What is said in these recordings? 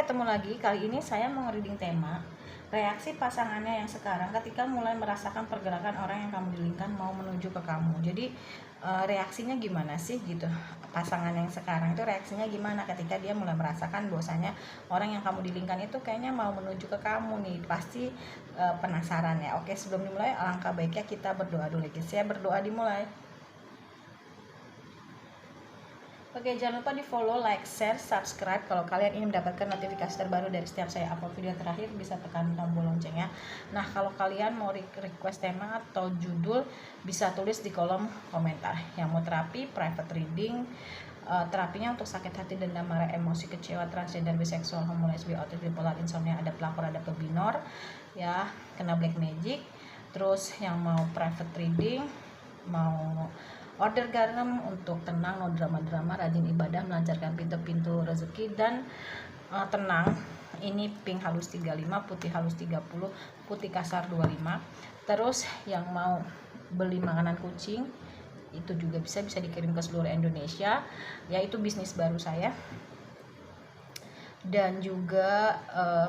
ketemu lagi. Kali ini saya mau reading tema reaksi pasangannya yang sekarang ketika mulai merasakan pergerakan orang yang kamu dilingkan mau menuju ke kamu. Jadi reaksinya gimana sih gitu, pasangan yang sekarang itu reaksinya gimana ketika dia mulai merasakan bahwasanya orang yang kamu dilingkan itu kayaknya mau menuju ke kamu nih. Pasti penasaran ya. Oke, sebelum dimulai alangkah baiknya kita berdoa dulu guys. Saya berdoa dimulai. Oke, jangan lupa di follow, like, share, subscribe. Kalau kalian ingin mendapatkan notifikasi terbaru dari setiap saya upload video terakhir, bisa tekan tombol loncengnya. Nah, kalau kalian mau request tema atau judul, bisa tulis di kolom komentar. Yang mau terapi, private reading, terapinya untuk sakit hati, dendam, marah, emosi, kecewa, transgender, biseksual, homo, lesbi, autis, bipolar, insomnia, ada pelakor, ada pebinor, ya, kena black magic. Terus yang mau private reading, mau order garam untuk tenang, no drama-drama, rajin ibadah, melancarkan pintu-pintu rezeki dan tenang. Ini pink halus 35, putih halus 30, putih kasar 25. Terus yang mau beli makanan kucing itu juga bisa dikirim ke seluruh Indonesia, yaitu bisnis baru saya. Dan juga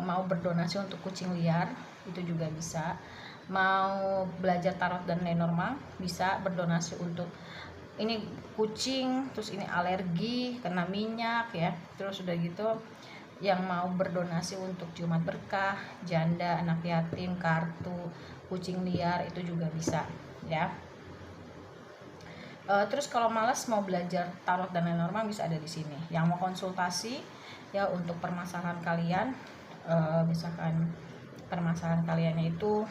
mau berdonasi untuk kucing liar itu juga bisa. Mau belajar tarot dan lenormand bisa berdonasi untuk ini kucing, terus ini alergi kena minyak ya. Terus udah gitu yang mau berdonasi untuk jumat berkah, janda, anak yatim, kartu, kucing liar itu juga bisa ya. Terus kalau malas mau belajar tarot dan lenormand bisa ada di sini. Yang mau konsultasi ya untuk permasalahan kalian, misalkan permasalahan kaliannya itu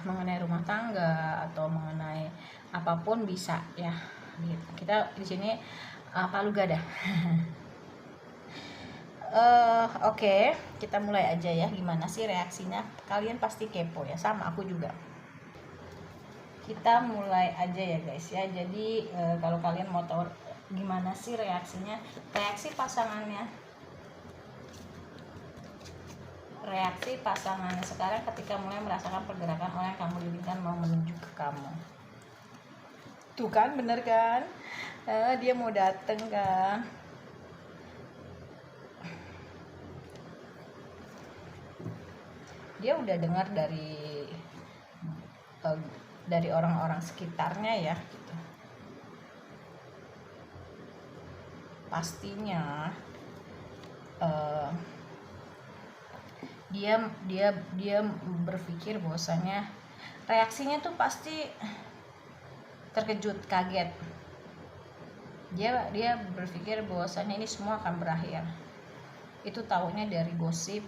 mengenai rumah tangga atau mengenai apapun bisa ya. Kita di sini palu gada. Oke, kita mulai aja ya. Gimana sih reaksinya? Kalian pasti kepo ya, sama aku juga. Kita mulai aja ya guys ya. Jadi kalau kalian mau tahu gimana sih reaksinya, reaksi pasangannya sekarang ketika mulai merasakan pergerakan orang yang kamu dilingkan mau menuju ke kamu. Tuh kan, bener kan? Dia mau dateng kan? Dia udah dengar dari orang-orang sekitarnya ya gitu. Pastinya dia berpikir bahwasanya reaksinya tuh pasti terkejut, kaget. Dia berpikir bahwasanya ini semua akan berakhir. Itu taunya dari gosip,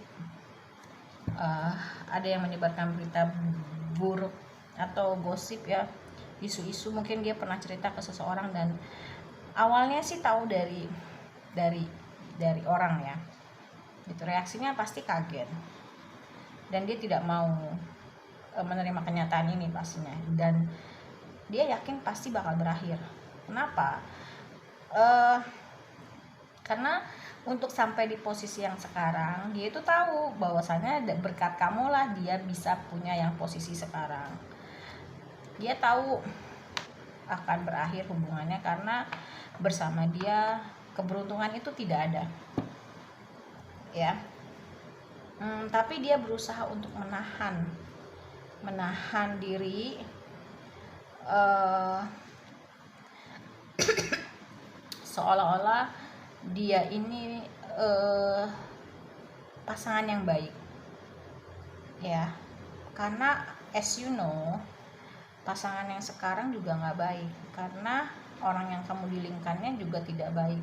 ada yang menyebarkan berita buruk atau gosip ya, isu-isu. Mungkin dia pernah cerita ke seseorang dan awalnya sih tahu dari orang ya. Itu reaksinya pasti kaget dan dia tidak mau menerima kenyataan ini pastinya, dan dia yakin pasti bakal berakhir. Kenapa? Karena untuk sampai di posisi yang sekarang dia itu tahu bahwasanya berkat kamu lah dia bisa punya yang posisi sekarang. Dia tahu akan berakhir hubungannya karena bersama dia keberuntungan itu tidak ada ya. Tapi dia berusaha untuk menahan diri, seolah-olah dia ini pasangan yang baik ya. Karena as you know, pasangan yang sekarang juga nggak baik karena orang yang kamu dilingkannya juga tidak baik.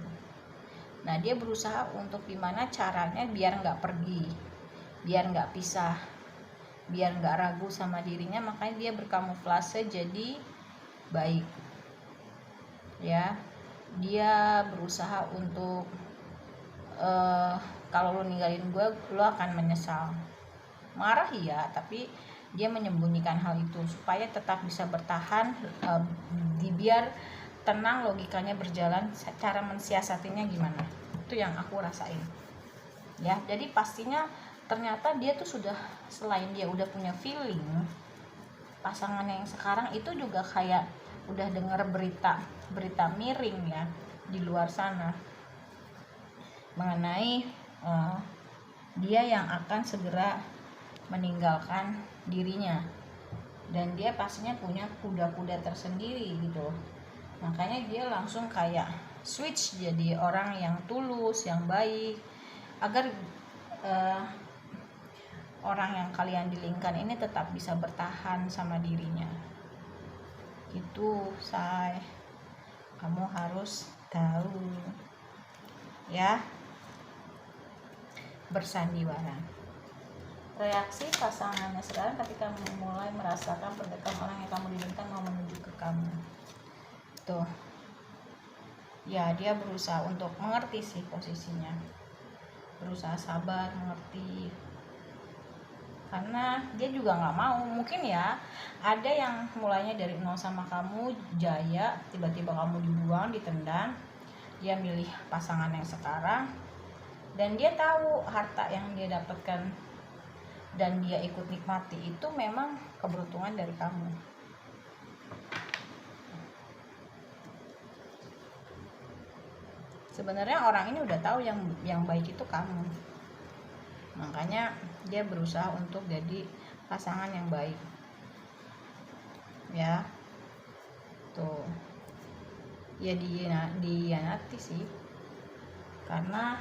Nah, dia berusaha untuk gimana caranya biar nggak pergi, biar nggak pisah, biar nggak ragu sama dirinya. Makanya dia berkamuflase jadi baik ya. Dia berusaha untuk kalau lo ninggalin gue, lo akan menyesal. Marah ya, tapi dia menyembunyikan hal itu supaya tetap bisa bertahan, biar tenang, logikanya berjalan. Cara mensiasatinya gimana, itu yang aku rasain ya. Jadi pastinya ternyata dia tuh sudah, selain dia udah punya feeling, pasangannya yang sekarang itu juga kayak udah dengar berita miring ya di luar sana. mengenai dia yang akan segera meninggalkan dirinya, dan dia pastinya punya kuda-kuda tersendiri gitu. Makanya dia langsung kayak switch jadi orang yang tulus, yang baik, agar orang yang kalian dilingkan ini tetap bisa bertahan sama dirinya. Itu say, kamu harus tahu ya. Bersandiwara. Reaksi pasangannya sekarang ketika mulai merasakan pergerakan orang yang kamu dilingkan mau menuju ke kamu. Tuh. Ya, dia berusaha untuk mengerti sih posisinya. Berusaha sabar, mengerti. Karena dia juga nggak mau, mungkin ya ada yang mulainya dari nol sama kamu, jaya, tiba-tiba kamu dibuang, ditendang, dia milih pasangan yang sekarang, dan dia tahu harta yang dia dapatkan dan dia ikut nikmati itu memang keberuntungan dari kamu. Sebenarnya orang ini udah tahu yang baik itu kamu, makanya dia berusaha untuk jadi pasangan yang baik ya. Tuh ya, dihianati sih, karena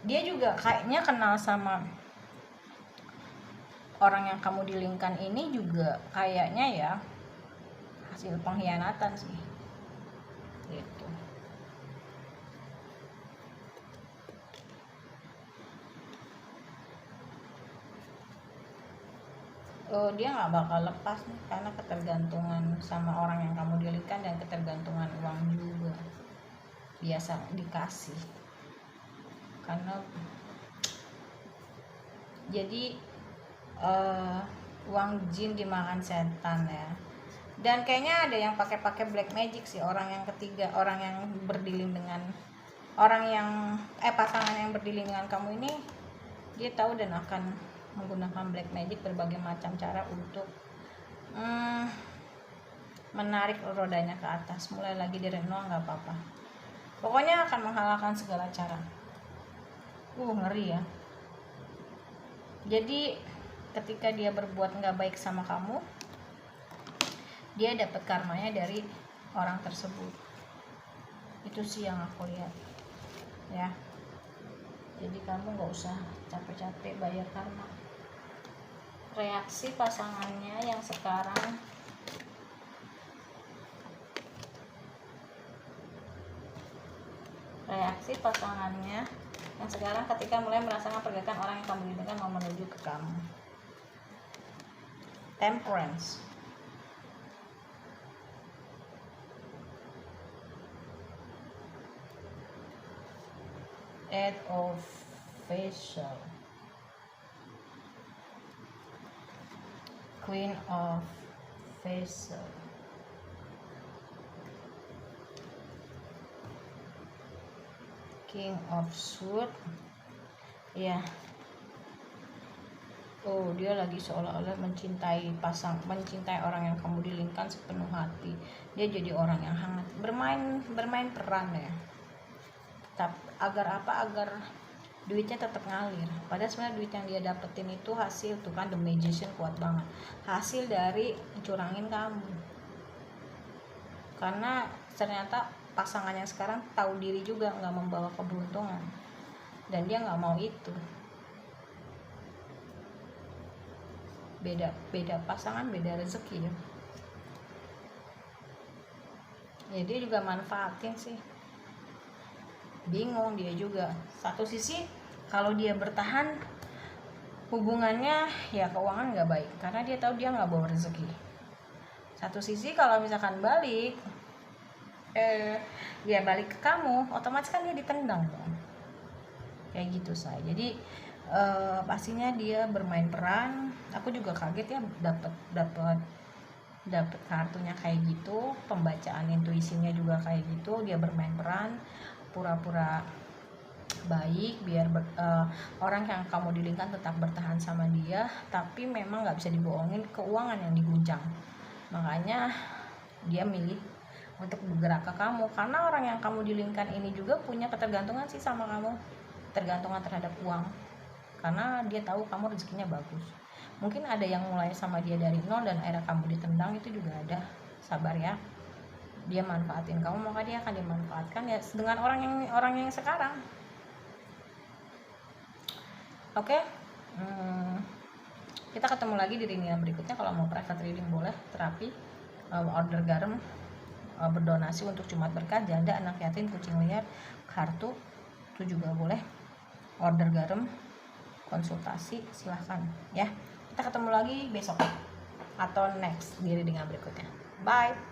dia juga kayaknya kenal sama orang yang kamu dilingkan ini juga kayaknya ya hasil pengkhianatan sih gitu. Dia nggak bakal lepas nih, karena ketergantungan sama orang yang kamu dilingkan dan ketergantungan uang juga biasa dikasih. Karena jadi uang jin dimakan setan ya. Dan kayaknya ada yang pakai black magic sih, orang yang ketiga, orang yang berdiling dengan orang yang pasangan yang berdiling dengan kamu ini, dia tahu dan akan menggunakan black magic berbagai macam cara untuk menarik rodanya ke atas, mulai lagi dari nol nggak apa-apa, pokoknya akan menghalalkan segala cara. Ngeri ya. Jadi ketika dia berbuat nggak baik sama kamu, dia dapat karmanya dari orang tersebut. Itu sih yang aku lihat ya. Jadi kamu nggak usah capek-capek bayar karma. Reaksi pasangannya yang sekarang, ketika mulai merasakan pergerakan orang yang kamu rindukan mau menuju ke kamu. Temperance. Eight of Vessel, Queen of Vessel, King of Swords. Ya. Dia lagi seolah-olah mencintai orang yang kamu dilingkan sepenuh hati. Dia jadi orang yang hangat, bermain peran ya. Agar duitnya tetap ngalir. Padahal sebenarnya duit yang dia dapetin itu hasil, tuh kan, The Magician kuat banget, hasil dari curangin kamu. Karena ternyata pasangan yang sekarang tahu diri juga nggak membawa keberuntungan, dan dia nggak mau itu. Beda pasangan, beda rezeki ya. Ya dia juga manfaatin sih. Bingung dia juga. Satu sisi kalau dia bertahan hubungannya ya keuangan nggak baik, karena dia tahu dia nggak bawa rezeki. Satu sisi kalau misalkan balik dia balik ke kamu, otomatis kan dia ditendang dong. Kayak gitu saya. Jadi pastinya dia bermain peran. Aku juga kaget ya dapat kartunya kayak gitu. Pembacaan intuisinya juga kayak gitu. Dia bermain peran, pura-pura baik biar orang yang kamu dilingkan tetap bertahan sama dia, tapi memang nggak bisa dibohongin, keuangan yang diguncang. Makanya dia milih untuk bergerak ke kamu, karena orang yang kamu dilingkan ini juga punya ketergantungan sih sama kamu, tergantungan terhadap uang, karena dia tahu kamu rezekinya bagus. Mungkin ada yang mulai sama dia dari nol dan akhirnya kamu ditendang, itu juga ada. Sabar ya, dia manfaatin kamu, maka dia akan dimanfaatkan ya dengan orang yang sekarang. Oke. Kita ketemu lagi di reading berikutnya. Kalau mau private reading boleh, terapi, order garam, berdonasi untuk Jumat Berkah, janda, anak yatim, kucing liar, kartu itu juga boleh. Order garam, konsultasi, silahkan ya. Kita ketemu lagi besok atau next di reading berikutnya. Bye.